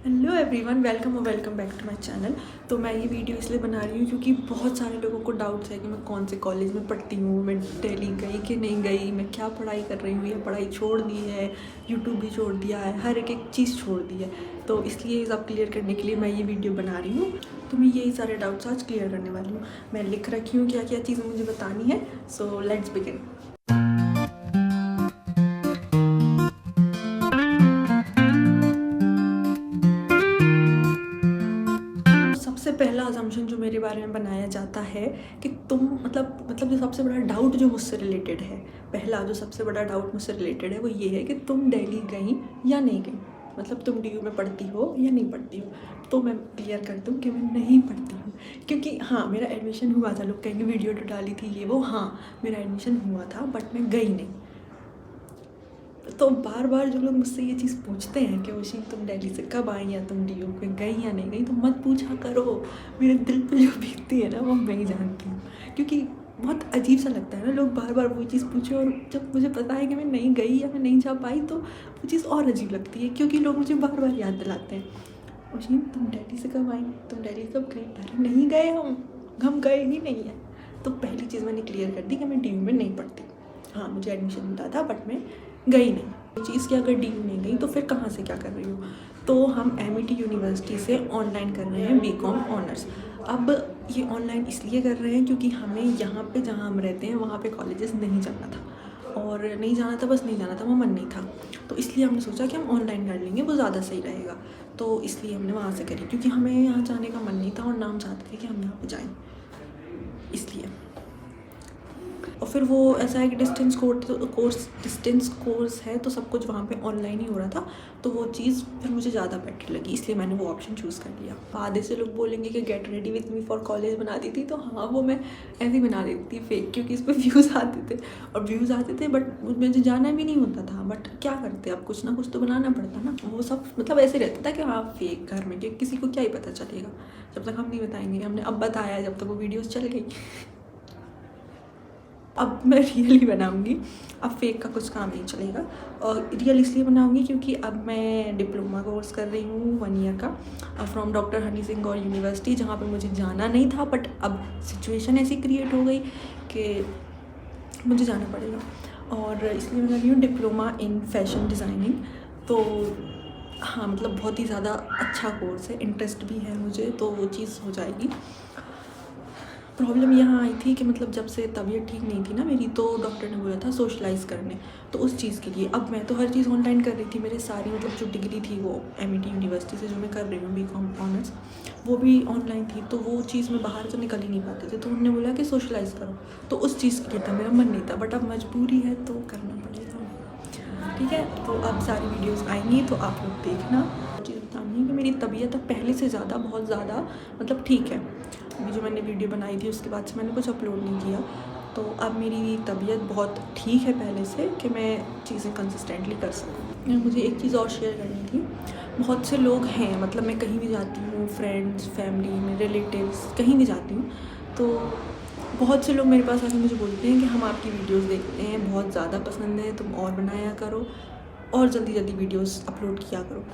Hello everyone, welcome और welcome back to my channel. तो मैं ये वीडियो इसलिए बना रही हूँ क्योंकि बहुत सारे लोगों को डाउट्स है कि मैं कौन से कॉलेज में पढ़ती हूँ, मैं दिल्ली गई कि नहीं गई, मैं क्या पढ़ाई कर रही हूँ, या पढ़ाई छोड़ दी है, यूट्यूब भी छोड़ दिया है, हर एक चीज़ छोड़ दी है। तो इसलिए सब क्लियर करने के लिए मैं ये वीडियो बना रही हूँ। तो मैं यही सारे डाउट्स आज क्लियर करने वाली हूँ। मैं लिख रखी हूँ क्या क्या चीज़ें मुझे बतानी है। So let's begin. सबसे पहला अजम्पशन जो मेरे बारे में बनाया जाता है कि तुम मतलब जो सबसे बड़ा डाउट जो मुझसे रिलेटेड है, पहला जो सबसे बड़ा डाउट मुझसे रिलेटेड है वो ये है कि तुम दिल्ली गई या नहीं गई, मतलब तुम DU में पढ़ती हो या नहीं पढ़ती हो। तो मैं क्लियर कर दूँ कि मैं नहीं पढ़ती हूँ, क्योंकि हाँ मेरा एडमिशन हुआ था। लोग कहेंगे वीडियो तो डाली थी ये वो, हाँ मेरा एडमिशन हुआ था बट मैं गई नहीं। तो बार बार जो लोग मुझसे ये चीज़ पूछते हैं कि ओशी तुम दिल्ली से कब आई या तुम DU में गई या नहीं गई, तो मत पूछा करो। मेरे दिल पे जो बीतती है ना वो मैं ही जानती हूँ, क्योंकि बहुत अजीब सा लगता है ना लोग बार बार वो चीज़ पूछे, और जब मुझे पता है कि मैं नहीं गई या मैं नहीं जा पाई तो वो चीज़ और अजीब लगती है, क्योंकि लोग मुझे बार बार याद दिलाते हैं ओशी तुम दिल्ली से कब आई, तुम दिल्ली कब गई। अरे नहीं गए, हम गए ही नहीं है। तो पहली चीज़ मैंने क्लियर कर दी कि मैं DU में नहीं पढ़ती। हाँ मुझे एडमिशन मिला था बट मैं गई नहीं। चीज़ कि अगर DU नहीं गई तो फिर कहाँ से क्या कर रही हूँ। तो हम MET यूनिवर्सिटी से ऑनलाइन कर रहे हैं BCom ऑनर्स। अब ये ऑनलाइन इसलिए कर रहे हैं क्योंकि हमें यहाँ पे जहाँ हम रहते हैं वहाँ पे कॉलेजेस नहीं जाना था, और नहीं जाना था, बस नहीं जाना था, वो मन नहीं था। तो इसलिए हमने सोचा कि हम ऑनलाइन कर लेंगे, वो ज़्यादा सही रहेगा। तो इसलिए हमने वहाँ से करी, क्योंकि हमें यहाँ जाने का मन नहीं था और ना हम चाहते थे कि हम यहाँ पर जाएँ, इसलिए। और फिर वो ऐसा है कि डिस्टेंस कोर्स है, तो सब कुछ वहाँ पे ऑनलाइन ही हो रहा था। तो वो चीज़ फिर मुझे ज़्यादा बेटर लगी, इसलिए मैंने वो ऑप्शन चूज़ कर लिया। आधे से लोग बोलेंगे कि get ready with me for college बना दी थी, तो हाँ वो मैं ऐसे ही बना देती थी फेक, क्योंकि इस पर व्यूज़ आते थे और व्यूज़ आते थे, बट मुझे जाना भी नहीं होता था। बट क्या करते, अब कुछ ना कुछ तो बनाना पड़ता ना। वो सब मतलब ऐसे रहता था कि हाँ फेक घर में, कि किसी को क्या ही पता चलेगा जब तक हम नहीं बताएंगे। हमने अब बताया जब तक वो वीडियोज़ चल गई। अब मैं रियल ही बनाऊँगी, अब फेक का कुछ काम नहीं चलेगा। और रियल इसलिए बनाऊँगी क्योंकि अब मैं डिप्लोमा कोर्स कर रही हूँ 1 ईयर का from doctor Honey Singh Gaur university, जहाँ पे मुझे जाना नहीं था, बट अब सिचुएशन ऐसी क्रिएट हो गई कि मुझे जाना पड़ेगा। और इसलिए मैं कर रही हूँ डिप्लोमा इन फैशन डिज़ाइनिंग। तो हाँ मतलब बहुत ही ज़्यादा अच्छा कोर्स है, इंटरेस्ट भी है मुझे, तो वो चीज़ हो जाएगी। प्रॉब्लम यहाँ आई थी कि मतलब जब से तबीयत ठीक नहीं थी ना मेरी, तो डॉक्टर ने बोला था सोशलाइज़ करने, तो उस चीज़ के लिए अब मैं तो हर चीज़ ऑनलाइन कर रही थी। मेरे सारी मतलब जो डिग्री थी वो MET यूनिवर्सिटी से जो मैं कर रही हूँ BCom ऑनर्स, वो भी ऑनलाइन थी। तो वो चीज़ में बाहर तो निकल ही नहीं पाते थे, तो उन्होंने बोला कि सोशलाइज़ करो, तो उस चीज़ के लिए था, मेरा मन नहीं था, बट अब मजबूरी है तो करना पड़ेगा। ठीक है, तो अब सारी वीडियोज़ आएंगी तो आप लोग देखना। चीज़ बतानी है कि मेरी तबीयत अब पहले से ज़्यादा बहुत ज़्यादा मतलब ठीक है। अभी जो मैंने वीडियो बनाई थी उसके बाद से मैंने कुछ अपलोड नहीं किया, तो अब मेरी तबीयत बहुत ठीक है पहले से, कि मैं चीज़ें कंसिस्टेंटली कर सकूँ। मुझे एक चीज़ और शेयर करनी थी। बहुत से लोग हैं, मतलब मैं कहीं भी जाती हूँ, फ्रेंड्स, फैमिली में, रिलेटिव्स, कहीं भी जाती हूँ, तो बहुत से लोग मेरे पास आके मुझे बोलते हैं कि हम आपकी वीडियोस देखते हैं, बहुत ज़्यादा पसंद है, तुम और बनाया करो और जल्दी जल्दी वीडियोस अपलोड किया करो।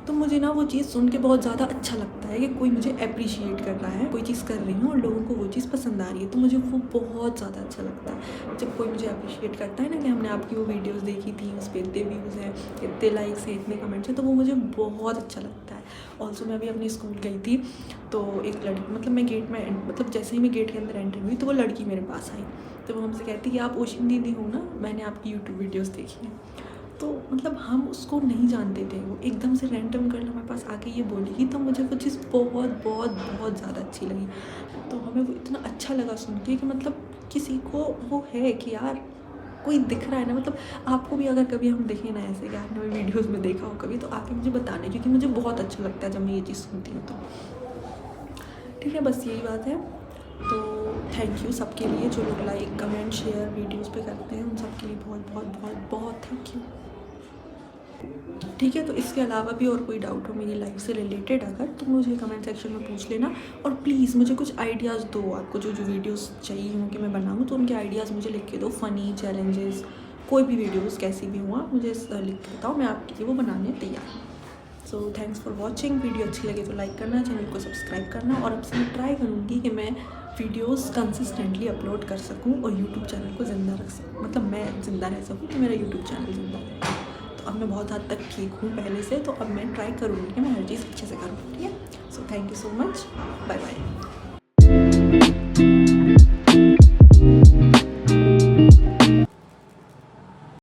तो मुझे ना वो चीज़ सुन के बहुत ज़्यादा अच्छा लगता है कि कोई मुझे अप्रिशिएट कर रहा है, कोई चीज़ कर रही हूँ और लोगों को वो चीज़ पसंद आ रही है, तो मुझे वो बहुत ज़्यादा अच्छा लगता है जब कोई मुझे अप्रिशिएट करता है ना, कि हमने आपकी वो वीडियोस देखी थी, उस पर इतने व्यूज़ हैं, इतने लाइक्स हैं, इतने कमेंट्स हैं, तो वो मुझे बहुत अच्छा लगता है। ऑल्सो मैं अभी अपनी स्कूल गई थी, तो एक लड़की, मतलब मैं गेट में, मतलब जैसे ही मैं गेट के अंदर एंटर हुई तो वो लड़की मेरे पास आई, तो वो हमसे कहती कि आप ओशिन दीदी हो ना, मैंने आपकी यूट्यूब वीडियोज़ देखी हैं। तो मतलब हम उसको नहीं जानते थे, वो एकदम से रैंडम गर्ल हमारे पास आके ये बोलेगी, तो मुझे वो चीज़ बहुत बहुत बहुत ज़्यादा अच्छी लगी। तो हमें वो इतना अच्छा लगा सुन के कि मतलब किसी को वो है कि यार कोई दिख रहा है ना, मतलब आपको भी अगर कभी हम देखें ना ऐसे कि आपने वीडियोज़ में देखा हो कभी, तो आके मुझे बताने, क्योंकि मुझे बहुत अच्छा लगता है जब मैं ये चीज़ सुनती हूँ। तो ठीक है, बस यही बात है। तो थैंक यू सबके लिए जो लोग लाइक, कमेंट, शेयर वीडियोज़ पे करते हैं, उन सब के लिए बहुत बहुत बहुत बहुत थैंक यू। ठीक है, तो इसके अलावा भी और कोई डाउट हो मेरी लाइफ से रिलेटेड अगर, तो मुझे कमेंट सेक्शन में पूछ लेना। और प्लीज़ मुझे कुछ आइडियाज़ दो, आपको जो जो वीडियोस चाहिए हों कि मैं बनाऊँ, तो उनके आइडियाज़ मुझे लिख के दो। फ़नी, चैलेंजेस, कोई भी वीडियोस कैसी भी हुआ मुझे लिख के बताओ, मैं आपके लिए वो बनाने तैयार हूँ। So thanks for watching. Video अच्छी लगे तो लाइक करना, चैनल को सब्सक्राइब करना, और अब से मैं ट्राई करूँगी कि मैं वीडियोस कंसिस्टेंटली अपलोड कर सकूँ और यूट्यूब चैनल को ज़िंदा रख सकूँ, मतलब मैं ज़िंदा रह सकूँ कि मेरा यूट्यूब चैनल ज़िंदा रहे। तो अब मैं बहुत हद तक ठीक हूँ पहले से, तो अब मैं ट्राई करूँगी कि मैं हर चीज़ अच्छे से करूँ, ठीक है। So thank you so much, bye bye.